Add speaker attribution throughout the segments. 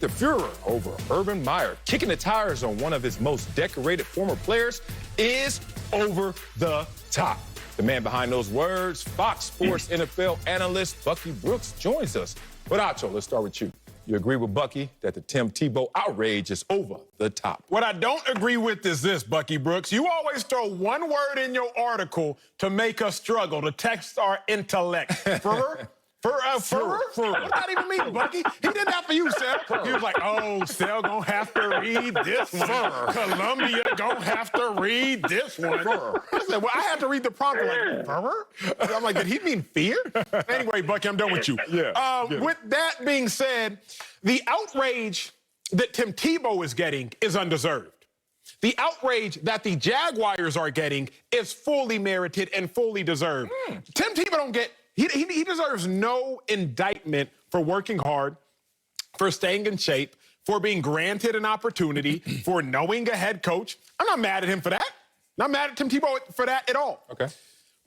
Speaker 1: The furor over Urban Meyer kicking the tires on one of his most decorated former players is over the top. The man behind those words, Fox Sports NFL analyst Bucky Brooks, joins us. But Acho, let's start with you. You agree with Bucky that the Tim Tebow outrage is over the top?
Speaker 2: What I don't agree with is this, Bucky Brooks. You always throw one word in your article to make us struggle, to test our intellect. Furor? Furor? What does that even mean, Bucky? He did that for you, Sel. He was like, oh, Sel gonna have to read this one. Columbia gonna have to read this one. I said, well, I had to read the prompt. Like, furor? I'm like, did he mean fear? Anyway, Bucky, I'm done with you. With that being said, the outrage that Tim Tebow is getting is undeserved. The outrage that the Jaguars are getting is fully merited and fully deserved. Tim Tebow don't get... He deserves no indictment for working hard, for staying in shape, for being granted an opportunity, for knowing a head coach. I'm not mad at him for that. Not mad at Tim Tebow for that at all.
Speaker 1: Okay.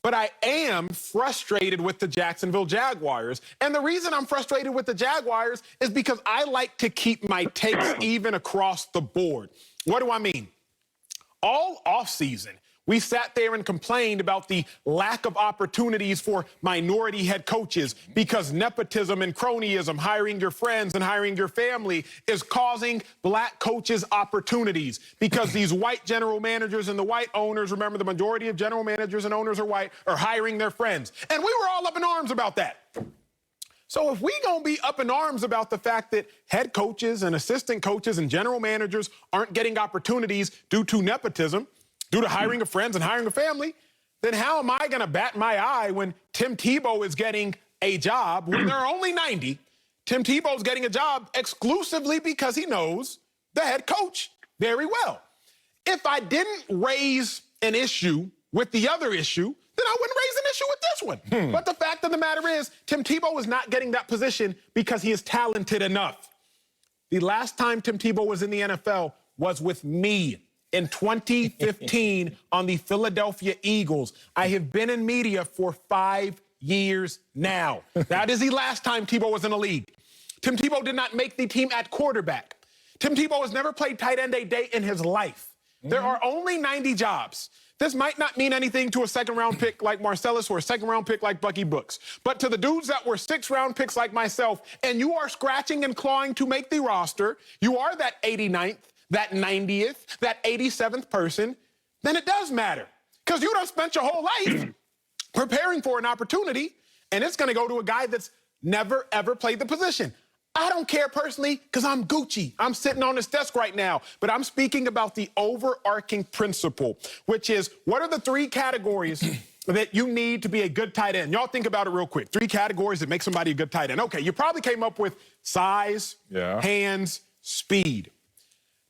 Speaker 2: But I am frustrated with the Jacksonville Jaguars. And the reason I'm frustrated with the Jaguars is because I like to keep my takes even across the board. What do I mean? All offseason, we sat there and complained about the lack of opportunities for minority head coaches because nepotism and cronyism, hiring your friends and hiring your family, is causing black coaches opportunities because these white general managers and the white owners, remember the majority of general managers and owners are white, are hiring their friends. And we were all up in arms about that. So if we gonna be up in arms about the fact that head coaches and assistant coaches and general managers aren't getting opportunities due to nepotism, due to hiring of friends and hiring a family, then how am I going to bat my eye when Tim Tebow is getting a job when there are only 90? Tim Tebow is getting a job exclusively because he knows the head coach very well. If I didn't raise an issue with the other issue, then I wouldn't raise an issue with this one. But the fact of the matter is, Tim Tebow is not getting that position because he is talented enough. The last time Tim Tebow was in the NFL was with me. In 2015 on the Philadelphia Eagles. I have been in media for 5 years now. That is the last time Tebow was in the league. Tim Tebow did not make the team at quarterback. Tim Tebow has never played tight end a day in his life. There are only 90 jobs. This might not mean anything to a second-round pick like Marcellus or a second-round pick like Bucky Brooks. But to the dudes that were sixth-round picks like myself, and you are scratching and clawing to make the roster, you are that 89th, that 90th, that 87th person, then it does matter. Because you done spent your whole life preparing for an opportunity, and it's going to go to a guy that's never, ever played the position. I don't care personally because I'm Gucci. I'm sitting on this desk right now, but I'm speaking about the overarching principle, which is what are the three categories that you need to be a good tight end? Y'all think about it real quick. Three categories that make somebody a good tight end. Okay, you probably came up with size, hands, speed.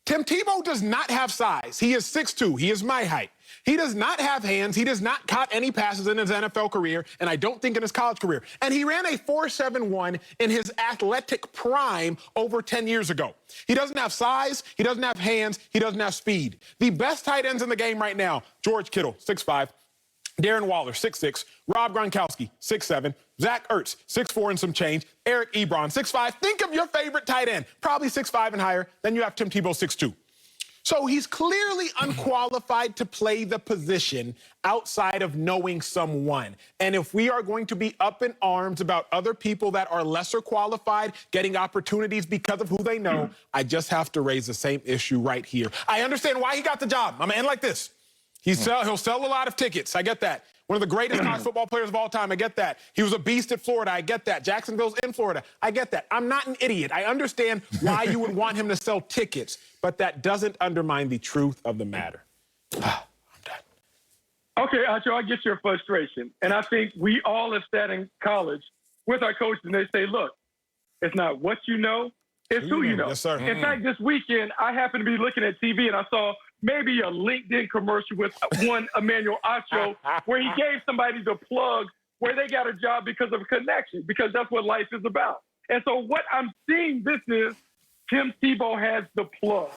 Speaker 2: Tim Tebow does not have size. He is 6'2". He is my height. He does not have hands. He does not caught any passes in his NFL career, and I don't think in his college career. And he ran a 4.71 in his athletic prime over 10 years ago. He doesn't have size. He doesn't have hands. He doesn't have speed. The best tight ends in the game right now, George Kittle, 6'5", Darren Waller, 6'6", Rob Gronkowski, 6'7", Zach Ertz, 6'4" and some change, Eric Ebron, 6'5". Think of your favorite tight end, probably 6'5" and higher. Then you have Tim Tebow, 6'2". So he's clearly unqualified to play the position outside of knowing someone. And if we are going to be up in arms about other people that are lesser qualified getting opportunities because of who they know, I just have to raise the same issue right here. I understand why he got the job. I'm going to end like this. He'll sell a lot of tickets. I get that. One of the greatest college football players of all time. I get that. He was a beast at Florida. I get that. Jacksonville's in Florida. I get that. I'm not an idiot. I understand why you would want him to sell tickets, but that doesn't undermine the truth of the matter. I'm done.
Speaker 3: Okay, Acho, I get your frustration. And I think we all have sat in college with our coaches and they say, look, it's not what you know, it's who you know.
Speaker 2: Yes, sir.
Speaker 3: In fact, this weekend, I happened to be looking at TV and I saw maybe a LinkedIn commercial with one Emmanuel Acho where he gave somebody the plug where they got a job because of a connection, because that's what life is about. And so what I'm seeing this is Tim Tebow has the plug.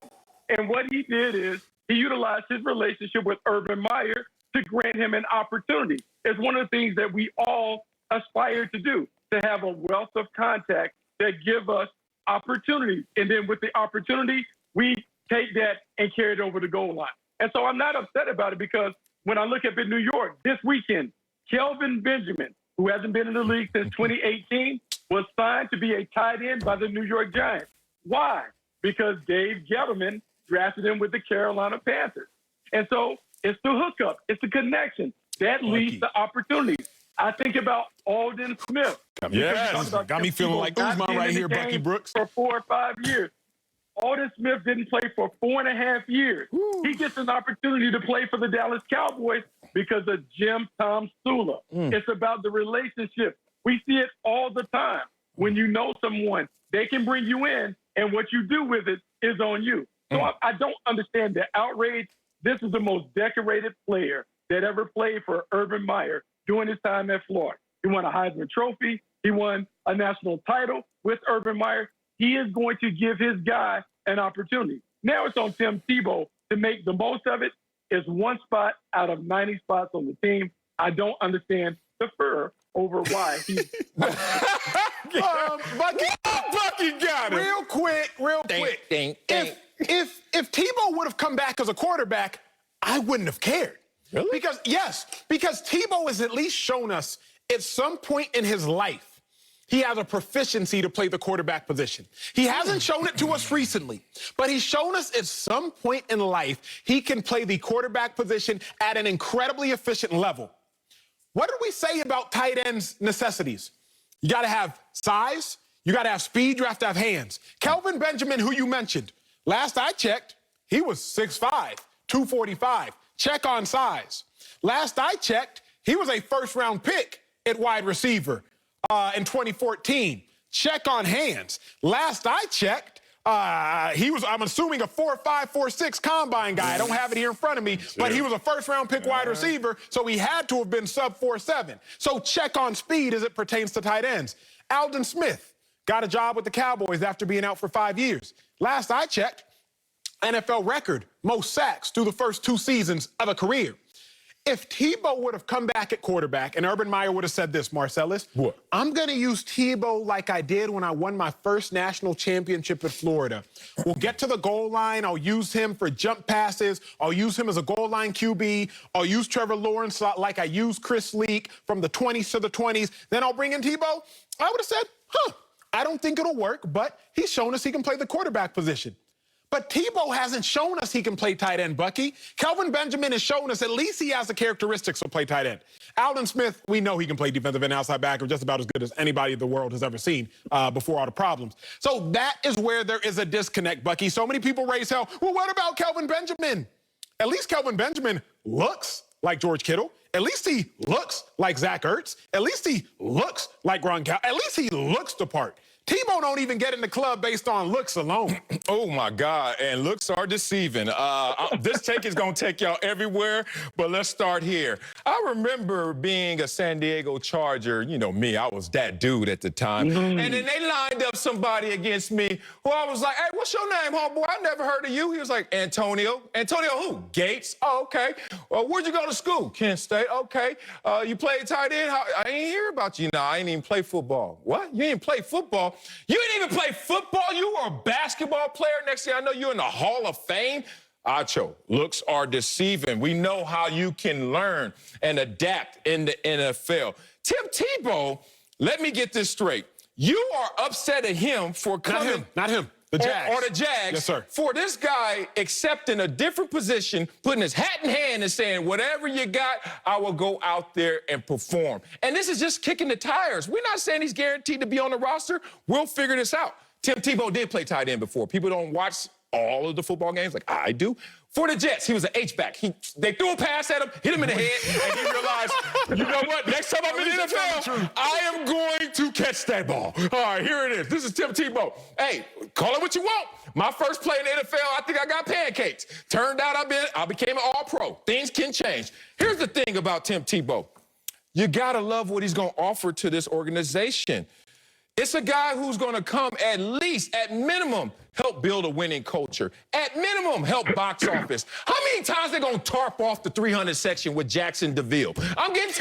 Speaker 3: And what he did is he utilized his relationship with Urban Meyer to grant him an opportunity. It's one of the things that we all aspire to do, to have a wealth of contacts that give us opportunities. And then with the opportunity, we take that and carry it over the goal line. And so I'm not upset about it because when I look up at New York this weekend, Kelvin Benjamin, who hasn't been in the league since 2018, was signed to be a tight end by the New York Giants. Why? Because Dave Gettleman drafted him with the Carolina Panthers. And so it's the hookup. It's the connection. That leads to opportunities. I think about Alden Smith.
Speaker 2: Yes, got me feeling like Uzman right here, Bucky Brooks.
Speaker 3: For 4 or 5 years. Alden Smith didn't play for 4.5 years. Woo. He gets an opportunity to play for the Dallas Cowboys because of Jim Tom Sula. It's about the relationship. We see it all the time. When you know someone, they can bring you in, and what you do with it is on you. So I don't understand the outrage. This is the most decorated player that ever played for Urban Meyer during his time at Florida. He won a Heisman Trophy. He won a national title with Urban Meyer. He is going to give his guy an opportunity. Now it's on Tim Tebow to make the most of it. It's one spot out of 90 spots on the team. I don't understand the fur over why he's...
Speaker 2: Bucky got it. Real quick. If Tebow would have come back as a quarterback, I wouldn't have cared.
Speaker 1: Really?
Speaker 2: Because Tebow has at least shown us at some point in his life he has a proficiency to play the quarterback position. He hasn't shown it to us recently, but he's shown us at some point in life he can play the quarterback position at an incredibly efficient level. What did we say about tight ends' necessities? You got to have size, you got to have speed, you have to have hands. Kelvin Benjamin, who you mentioned, last I checked, he was 6'5", 245. Check on size. Last I checked, he was a first-round pick at wide receiver in 2014. Check on hands. Last I checked, he was, I'm assuming, a 4'5", 4'6" combine guy. I don't have it here in front of me, but he was a first-round pick wide receiver, so he had to have been sub 4'7". So check on speed as it pertains to tight ends. Alden Smith got a job with the Cowboys after being out for 5 years. Last I checked, NFL record, most sacks through the first 2 seasons of a career. If Tebow would have come back at quarterback, and Urban Meyer would have said this, Marcellus,
Speaker 1: what?
Speaker 2: I'm going to use Tebow like I did when I won my first national championship at Florida. We'll get to the goal line. I'll use him for jump passes. I'll use him as a goal line QB. I'll use Trevor Lawrence like I used Chris Leak from the 20s to the 20s. Then I'll bring in Tebow. I would have said, I don't think it'll work, but he's shown us he can play the quarterback position. But Tebow hasn't shown us he can play tight end, Bucky. Kelvin Benjamin has shown us at least he has the characteristics to play tight end. Alden Smith, we know he can play defensive end, outside back, or just about as good as anybody the world has ever seen before all the problems. So that is where there is a disconnect, Bucky. So many people raise hell. Well, what about Kelvin Benjamin? At least Kelvin Benjamin looks like George Kittle. At least he looks like Zach Ertz. At least he looks like Gronkowski. At least he looks the part. Tebow don't even get in the club based on looks alone.
Speaker 1: Oh, my God. And looks are deceiving. This take is going to take y'all everywhere, but let's start here. I remember being a San Diego Charger. You know me, I was that dude at the time. And then they lined up somebody against me who I was like, hey, what's your name, homeboy? I never heard of you. He was like, Antonio. Antonio who? Gates. Oh, okay. Where'd you go to school? Kent State. Okay. You played tight end? I ain't hear about you. No, I ain't even play football. What? You didn't play football? You didn't even play football? You were a basketball player? Next thing I know, you're in the Hall of Fame? Acho, looks are deceiving. We know how you can learn and adapt in the NFL. Tim Tebow, let me get this straight. You are upset at him for coming.
Speaker 2: Not him. The Jags.
Speaker 1: Or the Jags.
Speaker 2: Yes, sir.
Speaker 1: For this guy accepting a different position, putting his hat in hand and saying, whatever you got, I will go out there and perform. And this is just kicking the tires. We're not saying he's guaranteed to be on the roster. We'll figure this out. Tim Tebow did play tight end before. People don't watch all of the football games like I do. For the Jets, he was an H-back. They threw a pass at him, hit him in the head, and he realized, you know what? Next time I'm in the NFL, I am going to catch that ball. All right, here it is. This is Tim Tebow. Hey, call it what you want. My first play in the NFL, I think I got pancakes. Turned out I became an all-pro. Things can change. Here's the thing about Tim Tebow. You got to love what he's going to offer to this organization. It's a guy who's going to come at least, at minimum, help build a winning culture. At minimum, help box office. How many times they going to tarp off the 300 section with Jackson DeVille? I'm getting